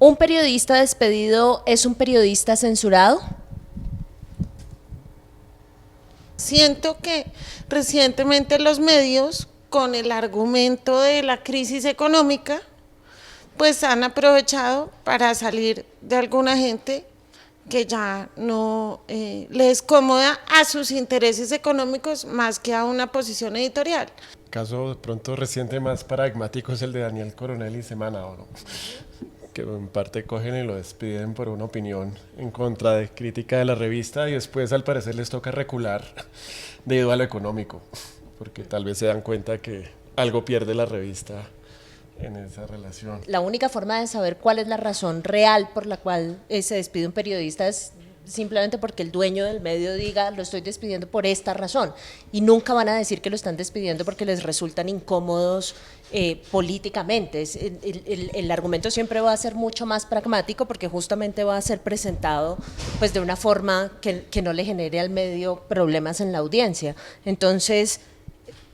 ¿Un periodista despedido es un periodista censurado? Siento que recientemente los medios, con el argumento de la crisis económica, pues han aprovechado para salir de alguna gente que ya no le es cómoda a sus intereses económicos más que a una posición editorial. El caso de pronto reciente más paradigmático es el de Daniel Coronel y Semana Oro, que en parte cogen y lo despiden por una opinión en contra de crítica de la revista y después al parecer les toca recular debido a lo económico, porque tal vez se dan cuenta que algo pierde la revista en esa relación. La única forma de saber cuál es la razón real por la cual se despide un periodista es simplemente porque el dueño del medio diga lo estoy despidiendo por esta razón, y nunca van a decir que lo están despidiendo porque les resultan incómodos políticamente. El argumento siempre va a ser mucho más pragmático porque justamente va a ser presentado pues de una forma que no le genere al medio problemas en la audiencia. Entonces,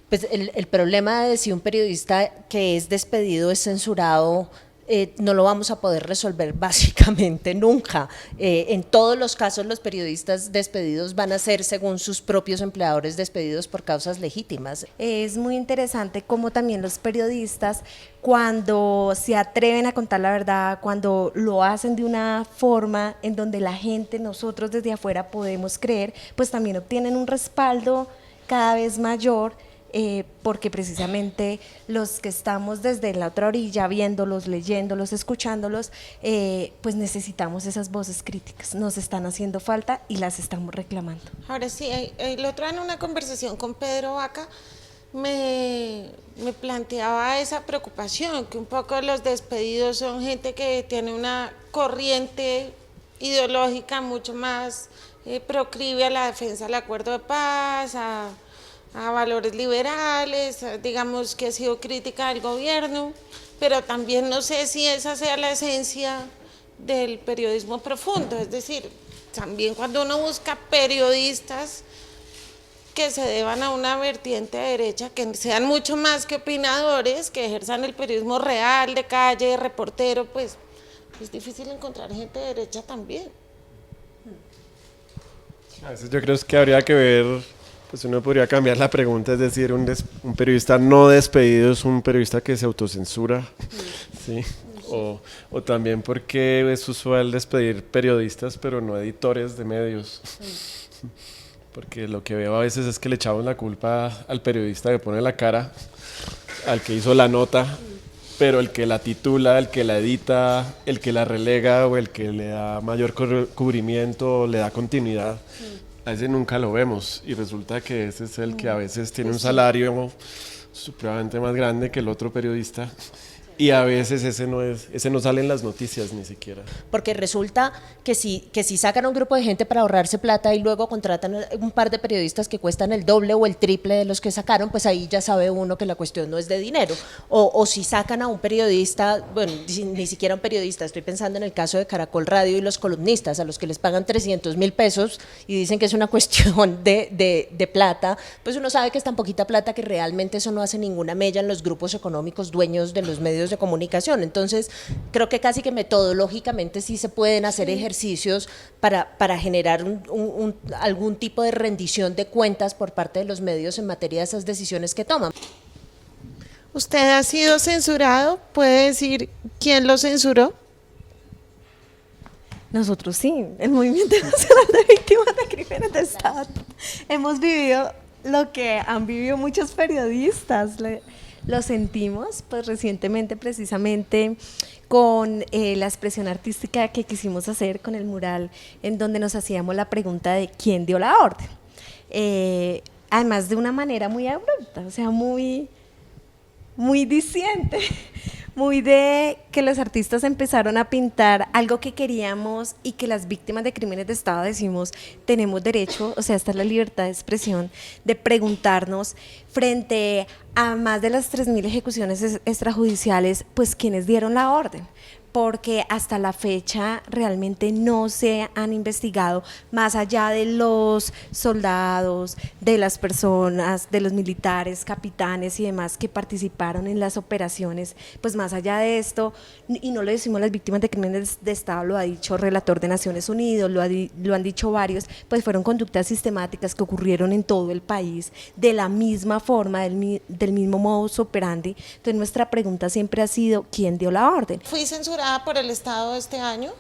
pues el problema de si un periodista que es despedido es censurado, no lo vamos a poder resolver básicamente nunca. En todos los casos los periodistas despedidos van a ser según sus propios empleadores despedidos por causas legítimas. Es muy interesante cómo también los periodistas, cuando se atreven a contar la verdad, cuando lo hacen de una forma en donde la gente, nosotros desde afuera podemos creer, pues también obtienen un respaldo cada vez mayor. Porque precisamente los que estamos desde la otra orilla, viéndolos, leyéndolos, escuchándolos, pues necesitamos esas voces críticas, nos están haciendo falta y las estamos reclamando. Ahora sí, el otro día en una conversación con Pedro Vaca me planteaba esa preocupación, que un poco los despedidos son gente que tiene una corriente ideológica mucho más proclive a la defensa del acuerdo de paz, a valores liberales, digamos que ha sido crítica del gobierno, pero también no sé si esa sea la esencia del periodismo profundo, es decir, también cuando uno busca periodistas que se deban a una vertiente derecha, que sean mucho más que opinadores, que ejerzan el periodismo real, de calle, de reportero, pues es difícil encontrar gente de derecha también. A veces yo creo que habría que ver, pues uno podría cambiar la pregunta, es decir, un periodista no despedido es un periodista que se autocensura, ¿sí? O también porque es usual despedir periodistas, pero no editores de medios. Porque lo que veo a veces es que le echamos la culpa al periodista que pone la cara, al que hizo la nota, pero el que la titula, el que la edita, el que la relega o el que le da mayor cubrimiento, le da continuidad, a ese nunca lo vemos y resulta que ese es el que a veces tiene un salario supremamente más grande que el otro periodista. Y a veces ese no sale en las noticias ni siquiera. Porque resulta que si sacan a un grupo de gente para ahorrarse plata y luego contratan un par de periodistas que cuestan el doble o el triple de los que sacaron, pues ahí ya sabe uno que la cuestión no es de dinero. O si sacan a un periodista, bueno, ni siquiera un periodista, estoy pensando en el caso de Caracol Radio y los columnistas, a los que les pagan 300.000 pesos y dicen que es una cuestión de plata, pues uno sabe que es tan poquita plata que realmente eso no hace ninguna mella en los grupos económicos dueños de los medios de comunicación. Entonces creo que casi que metodológicamente sí se pueden hacer ejercicios para generar algún tipo de rendición de cuentas por parte de los medios en materia de esas decisiones que toman. ¿Usted ha sido censurado? ¿Puede decir quién lo censuró? Nosotros sí, el Movimiento Nacional de Víctimas de Crímenes de Estado. Hemos vivido lo que han vivido muchos periodistas. Lo sentimos pues recientemente precisamente con la expresión artística que quisimos hacer con el mural en donde nos hacíamos la pregunta de quién dio la orden, además de una manera muy abrupta, o sea, muy diciente, muy de que los artistas empezaron a pintar algo que queríamos y que las víctimas de crímenes de Estado decimos tenemos derecho, o sea, esta es la libertad de expresión, de preguntarnos frente a más de las 3.000 ejecuciones extrajudiciales, pues quiénes dieron la orden, porque hasta la fecha realmente no se han investigado más allá de los soldados, de las personas, de los militares, capitanes y demás que participaron en las operaciones, pues más allá de esto, y no lo decimos las víctimas de crímenes de Estado, lo ha dicho el relator de Naciones Unidas, lo han dicho varios, pues fueron conductas sistemáticas que ocurrieron en todo el país, de la misma forma, del mismo modus operandi. Entonces nuestra pregunta siempre ha sido, ¿quién dio la orden? Fui censurada por el Estado este año.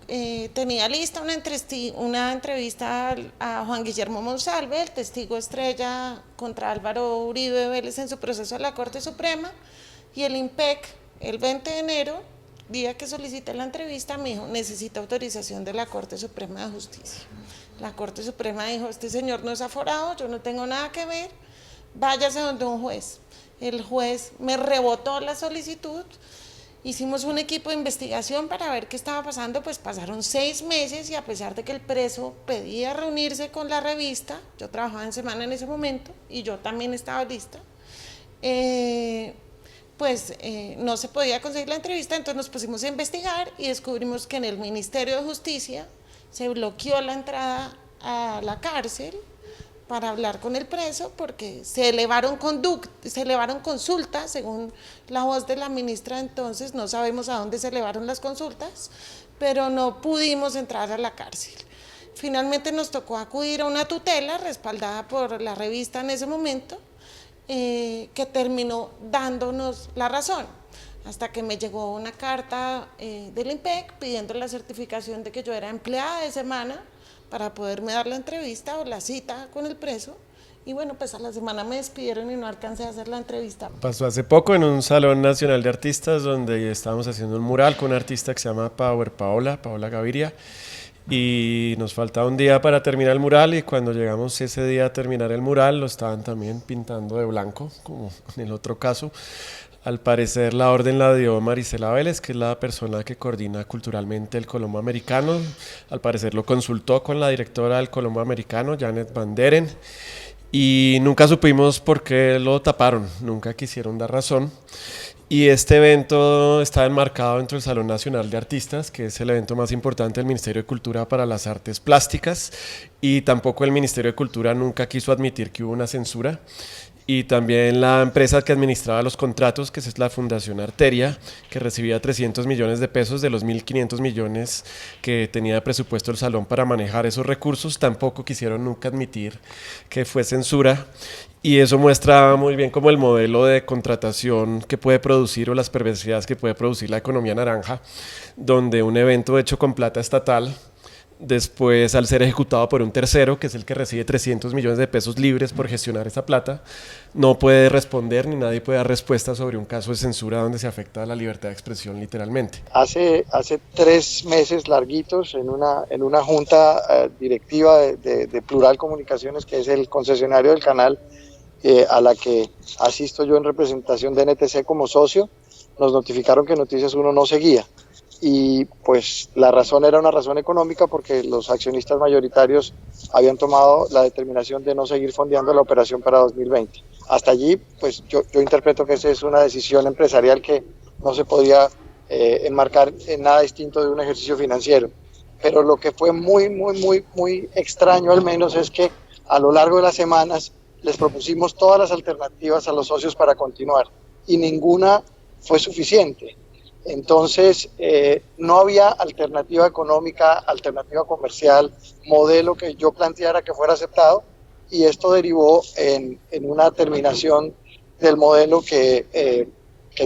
Tenía lista una entrevista a Juan Guillermo Monsalve, el testigo estrella contra Álvaro Uribe Vélez en su proceso a la Corte Suprema, y el IMPEC, el 20 de enero, día que solicité la entrevista, me dijo, necesita autorización de la Corte Suprema de Justicia. La Corte Suprema dijo, este señor no es aforado, yo no tengo nada que ver, váyase donde un juez. El juez me rebotó la solicitud. Hicimos un equipo de investigación para ver qué estaba pasando, pues pasaron 6 meses y a pesar de que el preso pedía reunirse con la revista, yo trabajaba en semana en ese momento y yo también estaba lista, no se podía conseguir la entrevista, entonces nos pusimos a investigar y descubrimos que en el Ministerio de Justicia se bloqueó la entrada a la cárcel para hablar con el preso porque se elevaron consultas, según la voz de la ministra entonces, no sabemos a dónde se elevaron las consultas, pero no pudimos entrar a la cárcel. Finalmente nos tocó acudir a una tutela respaldada por la revista en ese momento, que terminó dándonos la razón, hasta que me llegó una carta del IMPEC pidiendo la certificación de que yo era empleada de semana para poderme dar la entrevista o la cita con el preso, y bueno, pues a la semana me despidieron y no alcancé a hacer la entrevista. Pasó hace poco en un Salón Nacional de Artistas donde estábamos haciendo un mural con una artista que se llama Paola Gaviria, y nos faltaba un día para terminar el mural, y cuando llegamos ese día a terminar el mural lo estaban también pintando de blanco, como en el otro caso. Al parecer la orden la dio Marisela Vélez, que es la persona que coordina culturalmente el Colombo Americano. Al parecer lo consultó con la directora del Colombo Americano, Janet Van Deren, y nunca supimos por qué lo taparon, nunca quisieron dar razón. Y este evento está enmarcado dentro del Salón Nacional de Artistas, que es el evento más importante del Ministerio de Cultura para las artes plásticas, y tampoco el Ministerio de Cultura nunca quiso admitir que hubo una censura. Y también la empresa que administraba los contratos, que es la Fundación Arteria, que recibía 300 millones de pesos de los 1.500 millones que tenía de presupuesto el salón para manejar esos recursos, tampoco quisieron nunca admitir que fue censura. Y eso muestra muy bien como el modelo de contratación que puede producir, o las perversidades que puede producir la economía naranja, donde un evento hecho con plata estatal, después al ser ejecutado por un tercero, que es el que recibe 300 millones de pesos libres por gestionar esa plata, no puede responder ni nadie puede dar respuesta sobre un caso de censura donde se afecta la libertad de expresión literalmente. Hace 3 meses larguitos en una junta directiva de Plural Comunicaciones, que es el concesionario del canal a la que asisto yo en representación de NTC como socio, nos notificaron que Noticias 1 no seguía. Y pues la razón era una razón económica, porque los accionistas mayoritarios habían tomado la determinación de no seguir fondeando la operación para 2020. Hasta allí, pues yo interpreto que esa es una decisión empresarial que no se podía enmarcar en nada distinto de un ejercicio financiero. Pero lo que fue muy extraño al menos es que a lo largo de las semanas les propusimos todas las alternativas a los socios para continuar y ninguna fue suficiente. Entonces, no había alternativa económica, alternativa comercial, modelo que yo planteara que fuera aceptado, y esto derivó en una terminación del modelo que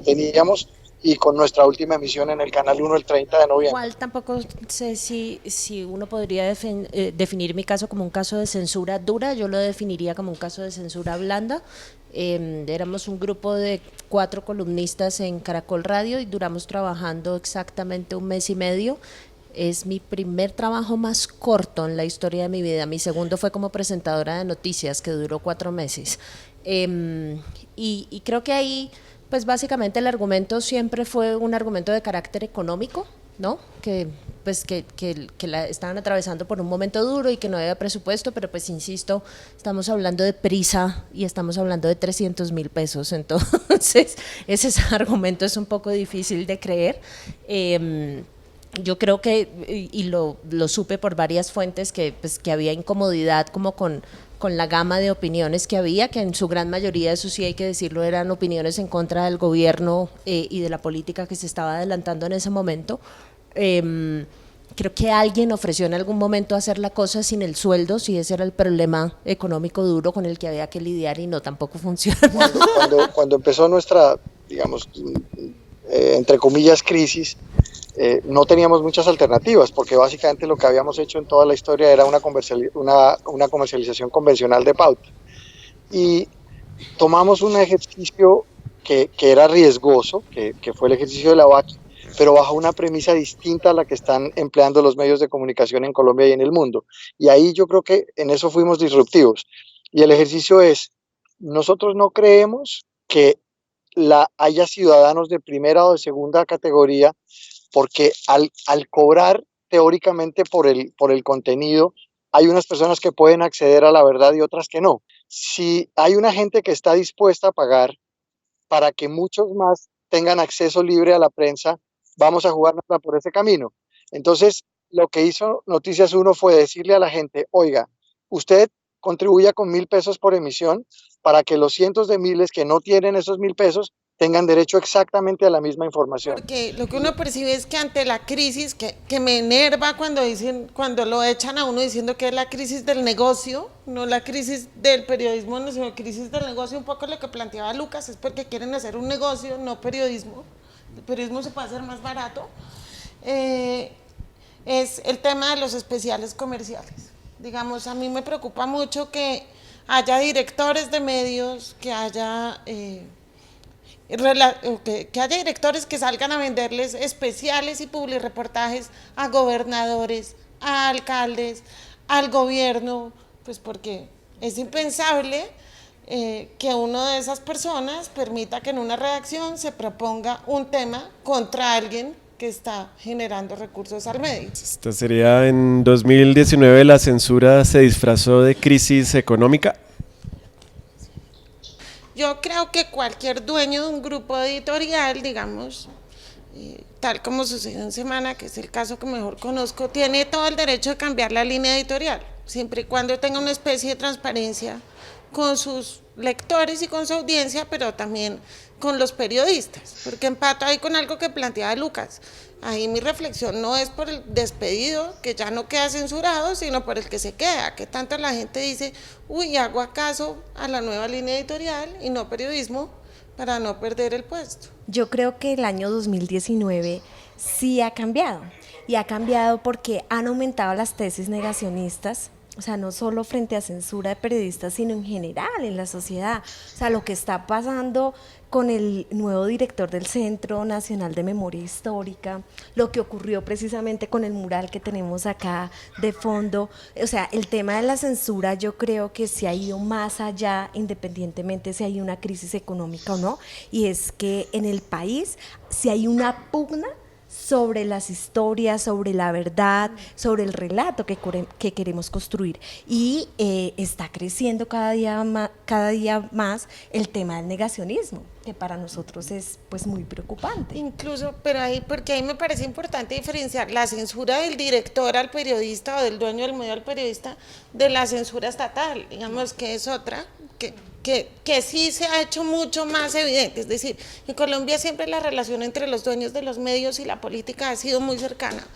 teníamos, y con nuestra última emisión en el Canal 1 el 30 de noviembre. Igual tampoco sé si uno podría definir mi caso como un caso de censura dura. Yo lo definiría como un caso de censura blanda. Éramos un grupo de 4 columnistas en Caracol Radio y duramos trabajando exactamente 1 mes y medio. Es mi primer trabajo más corto en la historia de mi vida. Mi segundo fue como presentadora de noticias, que duró 4 meses. Y creo que ahí, pues básicamente el argumento siempre fue un argumento de carácter económico. ¿no? Que estaban atravesando por un momento duro y que no había presupuesto, pero pues insisto, estamos hablando de prisa y estamos hablando de 300.000 pesos, entonces ese argumento es un poco difícil de creer. Yo creo que, y lo supe por varias fuentes, que había incomodidad como con la gama de opiniones que había, que en su gran mayoría, eso sí hay que decirlo, eran opiniones en contra del gobierno y de la política que se estaba adelantando en ese momento. Creo que alguien ofreció en algún momento hacer la cosa sin el sueldo, si ese era el problema económico duro con el que había que lidiar, y no, tampoco funciona. Cuando empezó nuestra, digamos, entre comillas, crisis, no teníamos muchas alternativas, porque básicamente lo que habíamos hecho en toda la historia era una comercialización convencional de pauta. Y tomamos un ejercicio que era riesgoso, que fue el ejercicio de la VAC, pero bajo una premisa distinta a la que están empleando los medios de comunicación en Colombia y en el mundo. Y ahí yo creo que en eso fuimos disruptivos. Y el ejercicio es, nosotros no creemos que haya ciudadanos de primera o de segunda categoría, porque al cobrar teóricamente por el contenido, hay unas personas que pueden acceder a la verdad y otras que no. Si hay una gente que está dispuesta a pagar para que muchos más tengan acceso libre a la prensa, vamos a jugárnosla por ese camino. Entonces, lo que hizo Noticias 1 fue decirle a la gente, oiga, usted contribuya con 1.000 pesos por emisión para que los cientos de miles que no tienen esos 1.000 pesos tengan derecho exactamente a la misma información. Porque lo que uno percibe es que ante la crisis, que me enerva cuando lo echan a uno diciendo que es la crisis del negocio, no la crisis del periodismo, no, sino crisis del negocio, un poco lo que planteaba Lucas, es porque quieren hacer un negocio, no periodismo. El periodismo se puede hacer más barato. Es el tema de los especiales comerciales. Digamos, a mí me preocupa mucho que haya directores de medios, que haya directores que salgan a venderles especiales y publireportajes a gobernadores, a alcaldes, al gobierno, pues porque es impensable que uno de esas personas permita que en una redacción se proponga un tema contra alguien que está generando recursos al medio. Esta sería, en 2019 la censura se disfrazó de crisis económica. Yo creo que cualquier dueño de un grupo editorial, digamos, tal como sucedió en Semana, que es el caso que mejor conozco, tiene todo el derecho de cambiar la línea editorial, siempre y cuando tenga una especie de transparencia con sus lectores y con su audiencia, pero también con los periodistas, porque empato ahí con algo que planteaba Lucas. Ahí mi reflexión no es por el despedido, que ya no queda censurado, sino por el que se queda, que tanto la gente dice, uy, hago acaso a la nueva línea editorial y no periodismo para no perder el puesto. Yo creo que el año 2019 sí ha cambiado, y ha cambiado porque han aumentado las tesis negacionistas, o sea, no solo frente a censura de periodistas, sino en general en la sociedad. O sea, lo que está pasando con el nuevo director del Centro Nacional de Memoria Histórica, lo que ocurrió precisamente con el mural que tenemos acá de fondo. O sea, el tema de la censura yo creo que se ha ido más allá, independientemente si hay una crisis económica o no, y es que en el país si hay una pugna sobre las historias, sobre la verdad, sobre el relato que queremos construir, y está creciendo cada día más el tema del negacionismo, que para nosotros es pues muy preocupante. Incluso, pero porque ahí me parece importante diferenciar la censura del director al periodista o del dueño del medio al periodista de la censura estatal, digamos que es otra, que sí se ha hecho mucho más evidente. Es decir, en Colombia siempre la relación entre los dueños de los medios y la política ha sido muy cercana,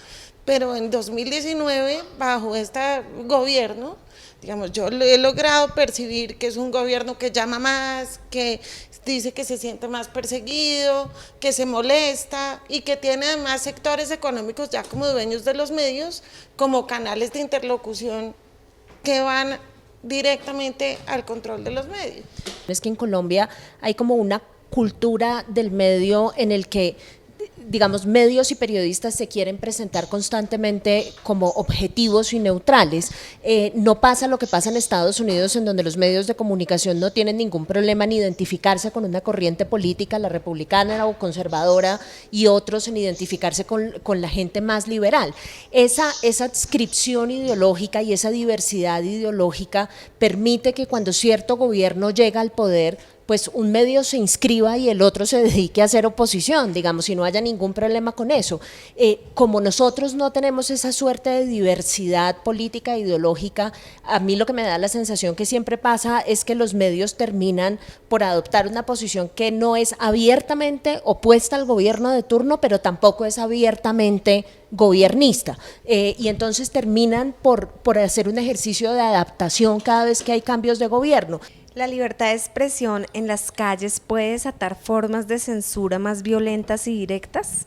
pero en 2019, bajo este gobierno, digamos, yo he logrado percibir que es un gobierno que llama más, que dice que se siente más perseguido, que se molesta y que tiene además sectores económicos ya como dueños de los medios, como canales de interlocución que van directamente al control de los medios. Es que en Colombia hay como una cultura del medio en el que digamos, medios y periodistas se quieren presentar constantemente como objetivos y neutrales. No pasa lo que pasa en Estados Unidos, en donde los medios de comunicación no tienen ningún problema en identificarse con una corriente política, la republicana o conservadora, y otros en identificarse con la gente más liberal. Esa adscripción ideológica y esa diversidad ideológica permite que cuando cierto gobierno llega al poder, pues un medio se inscriba y el otro se dedique a hacer oposición, digamos, y no haya ningún problema con eso. Como nosotros no tenemos esa suerte de diversidad política e ideológica, a mí lo que me da la sensación que siempre pasa es que los medios terminan por adoptar una posición que no es abiertamente opuesta al gobierno de turno, pero tampoco es abiertamente gobiernista, y entonces terminan por hacer un ejercicio de adaptación cada vez que hay cambios de gobierno. ¿La libertad de expresión en las calles puede desatar formas de censura más violentas y directas?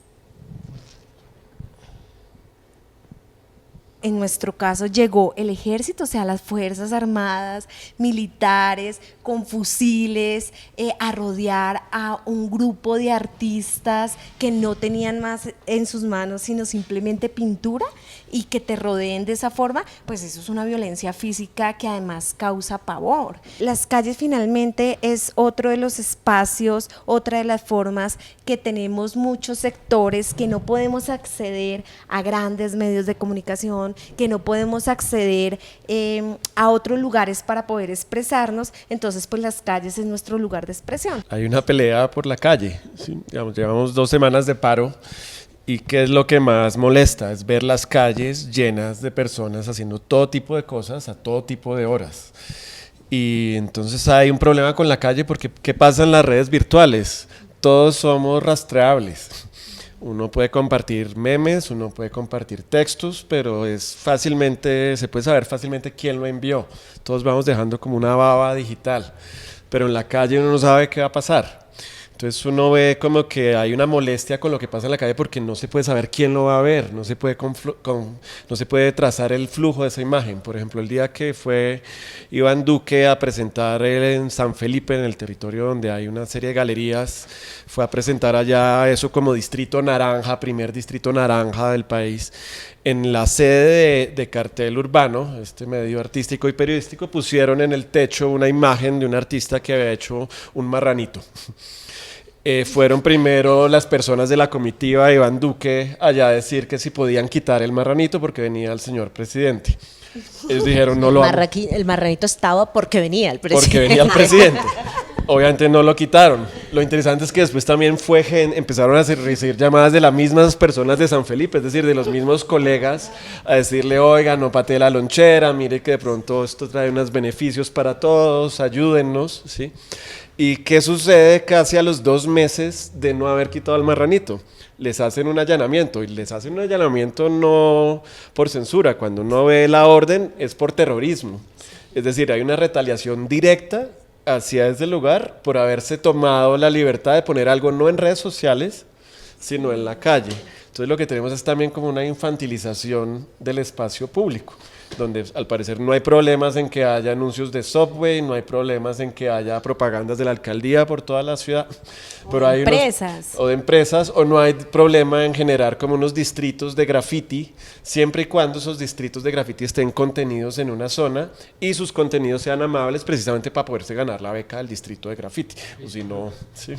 En nuestro caso llegó el ejército, o sea, las fuerzas armadas, militares, con fusiles, a rodear a un grupo de artistas que no tenían más en sus manos sino simplemente pintura, y que te rodeen de esa forma, pues eso es una violencia física que además causa pavor. Las calles finalmente es otro de los espacios, otra de las formas que tenemos muchos sectores que no podemos acceder a grandes medios de comunicación, que no podemos acceder a otros lugares para poder expresarnos. Entonces pues las calles es nuestro lugar de expresión. Hay una pelea por la calle, ¿sí? Digamos, llevamos 2 semanas de paro, y ¿qué es lo que más molesta? Es ver las calles llenas de personas haciendo todo tipo de cosas a todo tipo de horas. Y entonces hay un problema con la calle porque ¿qué pasa en las redes virtuales? Todos somos rastreables. Uno puede compartir memes, uno puede compartir textos, pero se puede saber fácilmente quién lo envió. Todos vamos dejando como una baba digital, pero en la calle uno no sabe qué va a pasar. Entonces uno ve como que hay una molestia con lo que pasa en la calle porque no se puede saber quién lo va a ver, no se puede trazar el flujo de esa imagen. Por ejemplo, el día que fue Iván Duque a presentar en San Felipe, en el territorio donde hay una serie de galerías, fue a presentar allá eso como distrito naranja, primer distrito naranja del país. En la sede de Cartel Urbano, este medio artístico y periodístico, pusieron en el techo una imagen de un artista que había hecho un marranito. Fueron primero las personas de la comitiva de Iván Duque allá a decir que si podían quitar el marranito porque venía el señor presidente. Ellos dijeron no lo hagan. El marranito estaba porque venía el presidente. Porque venía el presidente. Obviamente no lo quitaron. Lo interesante es que después también empezaron a recibir llamadas de las mismas personas de San Felipe, es decir, de los mismos colegas, a decirle, oiga, no patee la lonchera, mire que de pronto esto trae unos beneficios para todos, ayúdennos, ¿sí? ¿Y qué sucede casi a los 2 meses de no haber quitado el marranito? Les hacen un allanamiento, y les hacen un allanamiento no por censura, cuando uno ve la orden es por terrorismo. Es decir, hay una retaliación directa hacia ese lugar por haberse tomado la libertad de poner algo no en redes sociales, sino en la calle. Entonces lo que tenemos es también como una infantilización del espacio público, donde al parecer no hay problemas en que haya anuncios de Subway, no hay problemas en que haya propagandas de la alcaldía por toda la ciudad, pero hay o de empresas, o no hay problema en generar como unos distritos de graffiti, siempre y cuando esos distritos de graffiti estén contenidos en una zona y sus contenidos sean amables precisamente para poderse ganar la beca del distrito de graffiti, o si no, sí.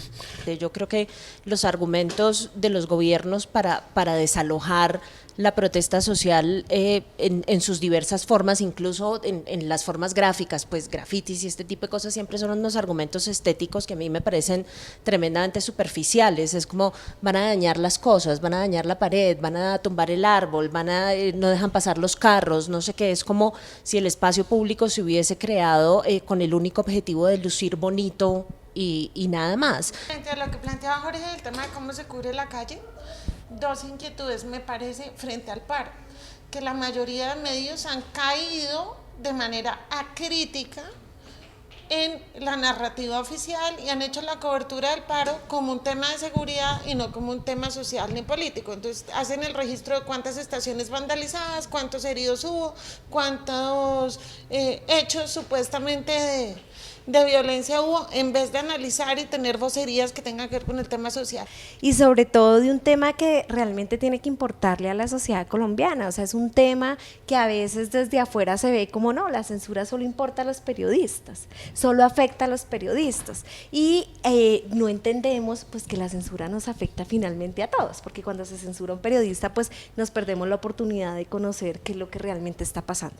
Yo creo que los argumentos de los gobiernos para desalojar la protesta social en sus diversas formas, incluso en las formas gráficas, pues grafitis y este tipo de cosas, siempre son unos argumentos estéticos que a mí me parecen tremendamente superficiales. Es como, van a dañar las cosas, van a dañar la pared, van a tumbar el árbol, no dejan pasar los carros, no sé qué. Es como si el espacio público se hubiese creado con el único objetivo de lucir bonito y nada más. Frente a lo que planteaba Jorge del tema de cómo se cubre la calle, 2 inquietudes me parece frente al paro, que la mayoría de medios han caído de manera acrítica en la narrativa oficial y han hecho la cobertura del paro como un tema de seguridad y no como un tema social ni político. Entonces hacen el registro de cuántas estaciones vandalizadas, cuántos heridos hubo, cuántos hechos supuestamente de violencia hubo, en vez de analizar y tener vocerías que tengan que ver con el tema social. Y sobre todo de un tema que realmente tiene que importarle a la sociedad colombiana, o sea, es un tema que a veces desde afuera se ve como no, la censura solo importa a los periodistas, solo afecta a los periodistas, y no entendemos pues que la censura nos afecta finalmente a todos, porque cuando se censura a un periodista pues nos perdemos la oportunidad de conocer qué es lo que realmente está pasando.